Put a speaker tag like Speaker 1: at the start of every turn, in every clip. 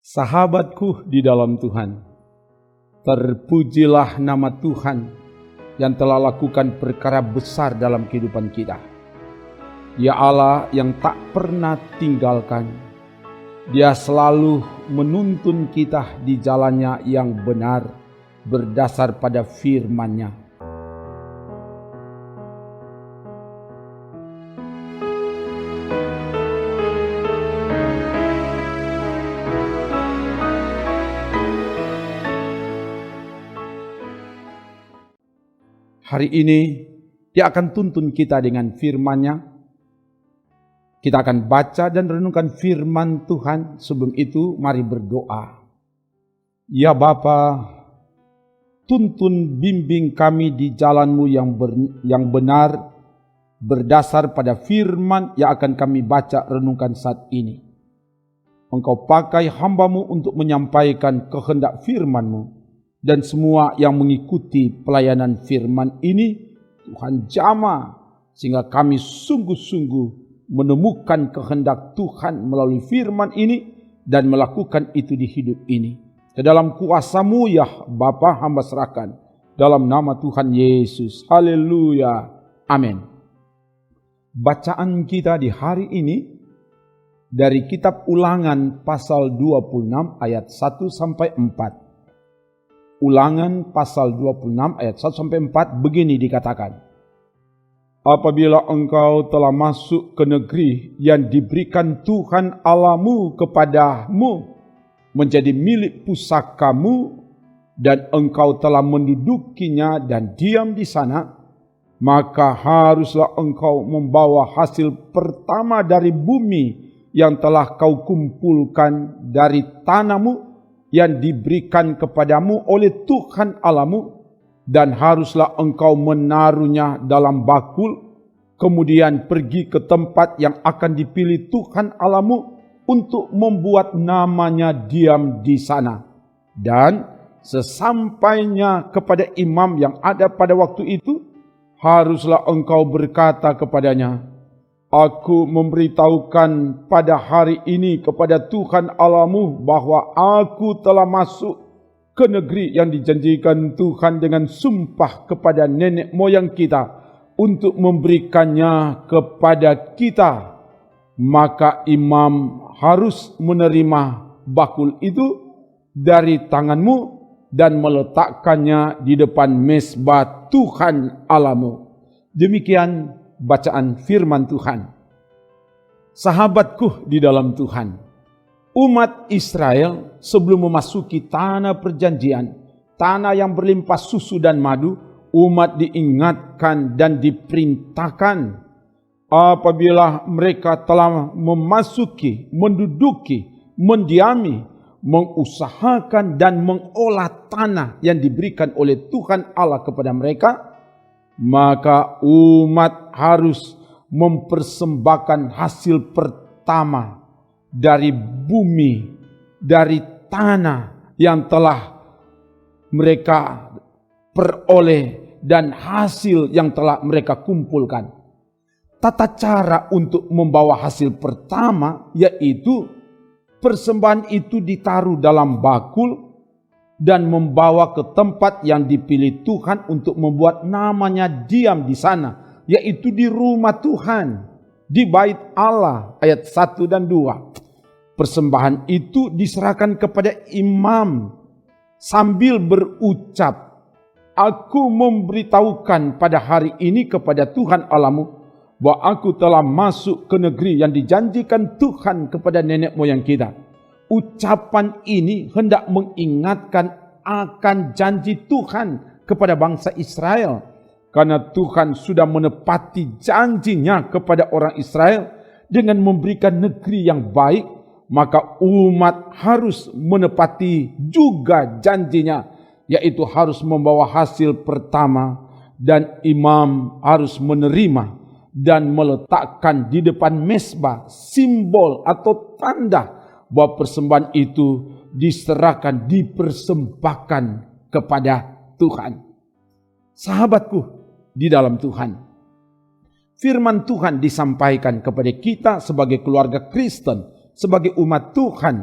Speaker 1: Sahabatku di dalam Tuhan, terpujilah nama Tuhan yang telah lakukan perkara besar dalam kehidupan kita. Dia Allah yang tak pernah tinggalkan. Dia selalu menuntun kita di jalannya yang benar berdasar pada firman-Nya. Hari ini Dia akan tuntun kita dengan firman-Nya. Kita akan baca dan renungkan firman Tuhan. Sebelum itu mari berdoa. Ya Bapa, tuntun bimbing kami di jalan-Mu yang benar berdasar pada firman yang akan kami baca renungkan saat ini. Engkau pakai hamba-Mu untuk menyampaikan kehendak firman-Mu. Dan semua yang mengikuti pelayanan firman ini, Tuhan jamah sehingga kami sungguh-sungguh menemukan kehendak Tuhan melalui firman ini dan melakukan itu di hidup ini. Ke dalam kuasa-Mu ya Bapa, hamba serahkan dalam nama Tuhan Yesus. Haleluya. Amin. Bacaan kita di hari ini dari kitab Ulangan pasal 26 ayat 1 sampai 4. Ulangan pasal 26 ayat 1-4 begini dikatakan. Apabila engkau telah masuk ke negeri yang diberikan Tuhan Allahmu kepadamu menjadi milik pusakamu dan engkau telah mendudukinya dan diam di sana, maka haruslah engkau membawa hasil pertama dari bumi yang telah kau kumpulkan dari tanahmu yang diberikan kepadamu oleh Tuhan Allahmu, dan haruslah engkau menaruhnya dalam bakul, kemudian pergi ke tempat yang akan dipilih Tuhan Allahmu untuk membuat namanya diam di sana. Dan sesampainya kepada imam yang ada pada waktu itu, haruslah engkau berkata kepadanya, Aku memberitahukan pada hari ini kepada Tuhan Allahmu bahwa aku telah masuk ke negeri yang dijanjikan Tuhan dengan sumpah kepada nenek moyang kita untuk memberikannya kepada kita. Maka imam harus menerima bakul itu dari tanganmu dan meletakkannya di depan mezbah Tuhan Allahmu. Demikian bacaan firman Tuhan. Sahabatku di dalam Tuhan, umat Israel sebelum memasuki tanah perjanjian, tanah yang berlimpah susu dan madu, umat diingatkan dan diperintahkan apabila mereka telah memasuki, menduduki, mendiami, mengusahakan dan mengolah tanah yang diberikan oleh Tuhan Allah kepada mereka, maka umat harus mempersembahkan hasil pertama dari bumi, dari tanah yang telah mereka peroleh dan hasil yang telah mereka kumpulkan. Tata cara untuk membawa hasil pertama yaitu persembahan itu ditaruh dalam bakul dan membawa ke tempat yang dipilih Tuhan untuk membuat namanya diam di sana, yaitu di rumah Tuhan, di bait Allah, ayat 1 dan 2. Persembahan itu diserahkan kepada imam sambil berucap, Aku memberitahukan pada hari ini kepada Tuhan Allahmu bahwa aku telah masuk ke negeri yang dijanjikan Tuhan kepada nenek moyang kita. Ucapan ini hendak mengingatkan akan janji Tuhan kepada bangsa Israel. Karena Tuhan sudah menepati janjinya kepada orang Israel dengan memberikan negeri yang baik, maka umat harus menepati juga janjinya, yaitu harus membawa hasil pertama dan imam harus menerima dan meletakkan di depan mezbah simbol atau tanda bahwa persembahan itu diserahkan, dipersembahkan kepada Tuhan. Sahabatku di dalam Tuhan, firman Tuhan disampaikan kepada kita sebagai keluarga Kristen, sebagai umat Tuhan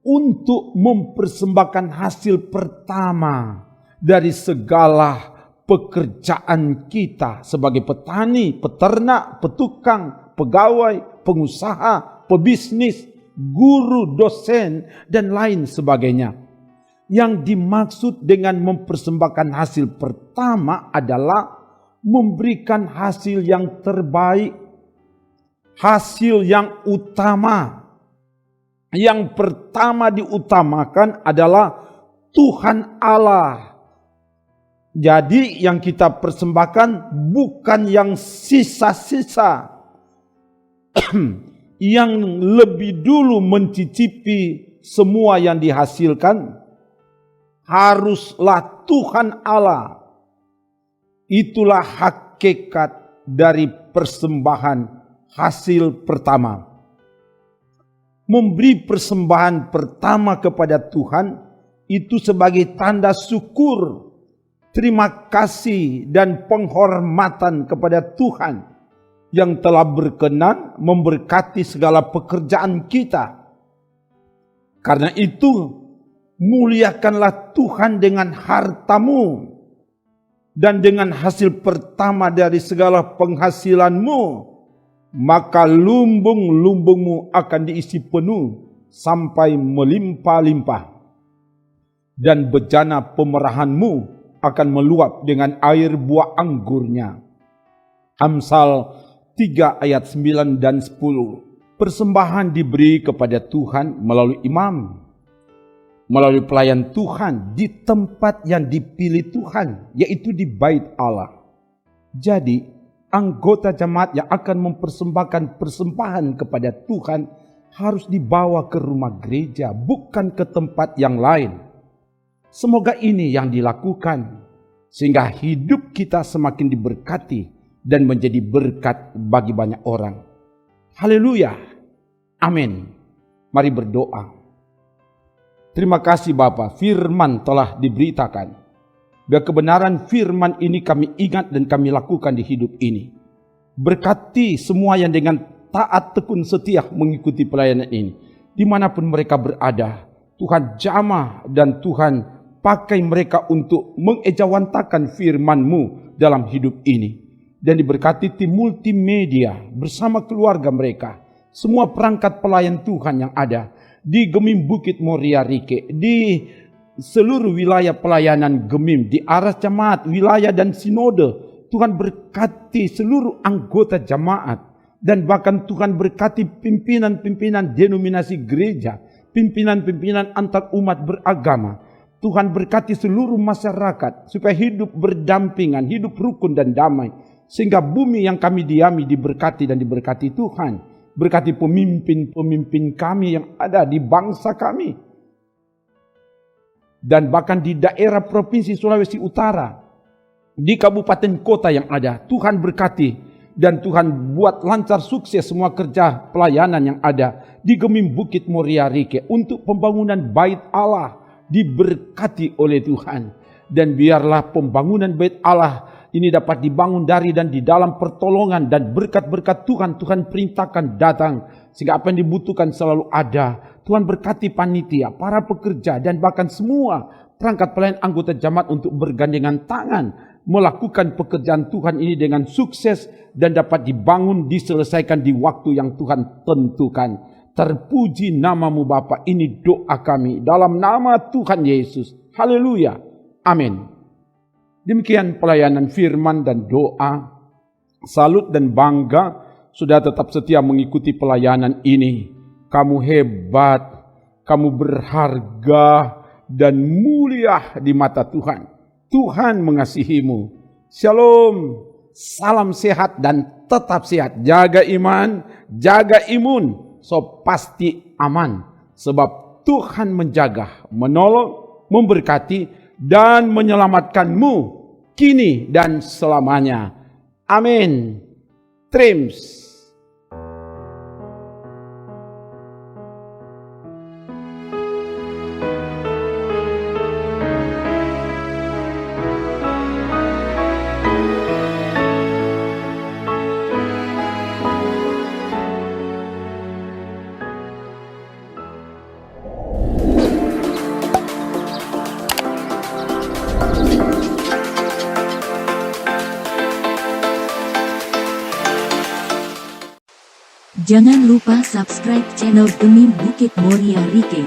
Speaker 1: untuk mempersembahkan hasil pertama dari segala pekerjaan kita sebagai petani, peternak, petukang, pegawai, pengusaha, pebisnis, guru, dosen, dan lain sebagainya. Yang dimaksud dengan mempersembahkan hasil pertama adalah memberikan hasil yang terbaik, hasil yang utama. Yang pertama diutamakan adalah Tuhan Allah. Jadi yang kita persembahkan bukan yang sisa-sisa, yang lebih dulu mencicipi semua yang dihasilkan, haruslah Tuhan Allah. Itulah hakikat dari persembahan hasil pertama. Memberi persembahan pertama kepada Tuhan itu sebagai tanda syukur, terima kasih dan penghormatan kepada Tuhan yang telah berkenan memberkati segala pekerjaan kita. Karena itu, muliakanlah Tuhan dengan hartamu dan dengan hasil pertama dari segala penghasilanmu, maka lumbung-lumbungmu akan diisi penuh sampai melimpah-limpah, dan bejana pemerahanmu akan meluap dengan air buah anggurnya. Amsal 3 ayat 9 dan 10. Persembahan diberi kepada Tuhan melalui imam, melalui pelayan Tuhan di tempat yang dipilih Tuhan, yaitu di bait Allah. Jadi anggota jemaat yang akan mempersembahkan persembahan kepada Tuhan harus dibawa ke rumah gereja, bukan ke tempat yang lain. Semoga ini yang dilakukan, sehingga hidup kita semakin diberkati dan menjadi berkat bagi banyak orang. Haleluya. Amin. Mari berdoa. Terima kasih Bapa, firman telah diberitakan. Biar kebenaran firman ini kami ingat dan kami lakukan di hidup ini. Berkati semua yang dengan taat tekun setia mengikuti pelayanan ini. Dimanapun mereka berada, Tuhan jamah dan Tuhan pakai mereka untuk mengejawantakan firman-Mu dalam hidup ini. Dan diberkati tim multimedia bersama keluarga mereka. Semua perangkat pelayan Tuhan yang ada di Gemim Bukit Moria Rike, di seluruh wilayah pelayanan Gemim, di arah jemaat, wilayah dan sinode. Tuhan berkati seluruh anggota jemaat, dan bahkan Tuhan berkati pimpinan-pimpinan denominasi gereja, pimpinan-pimpinan antar umat beragama. Tuhan berkati seluruh masyarakat supaya hidup berdampingan, hidup rukun dan damai, sehingga bumi yang kami diami diberkati dan diberkati Tuhan. Berkati pemimpin-pemimpin kami yang ada di bangsa kami, dan bahkan di daerah provinsi Sulawesi Utara, di kabupaten kota yang ada. Tuhan berkati dan Tuhan buat lancar sukses semua kerja pelayanan yang ada di Gemim Bukit Moria Rike untuk pembangunan bait Allah diberkati oleh Tuhan. Dan biarlah pembangunan bait Allah ini dapat dibangun dari dan di dalam pertolongan dan berkat-berkat Tuhan. Tuhan perintahkan datang, sehingga apa yang dibutuhkan selalu ada. Tuhan berkati panitia, para pekerja, dan bahkan semua perangkat pelayan anggota jemaat untuk bergandengan tangan melakukan pekerjaan Tuhan ini dengan sukses dan dapat dibangun, diselesaikan di waktu yang Tuhan tentukan. Terpuji nama-Mu Bapa, ini doa kami dalam nama Tuhan Yesus. Haleluya. Amin. Demikian pelayanan firman dan doa. Salut dan bangga sudah tetap setia mengikuti pelayanan ini. Kamu hebat, kamu berharga dan mulia di mata Tuhan. Tuhan mengasihimu. Shalom, salam sehat dan tetap sehat. Jaga iman, jaga imun, so pasti aman. Sebab Tuhan menjaga, menolong, memberkati, dan menyelamatkanmu kini dan selamanya. Amin. Trims.
Speaker 2: Jangan lupa subscribe channel Demi Bukit Moria Rike.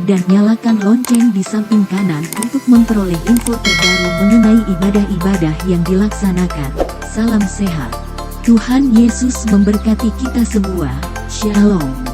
Speaker 2: Dan nyalakan lonceng di samping kanan untuk memperoleh info terbaru mengenai ibadah-ibadah yang dilaksanakan. Salam sehat. Tuhan Yesus memberkati kita semua. Shalom.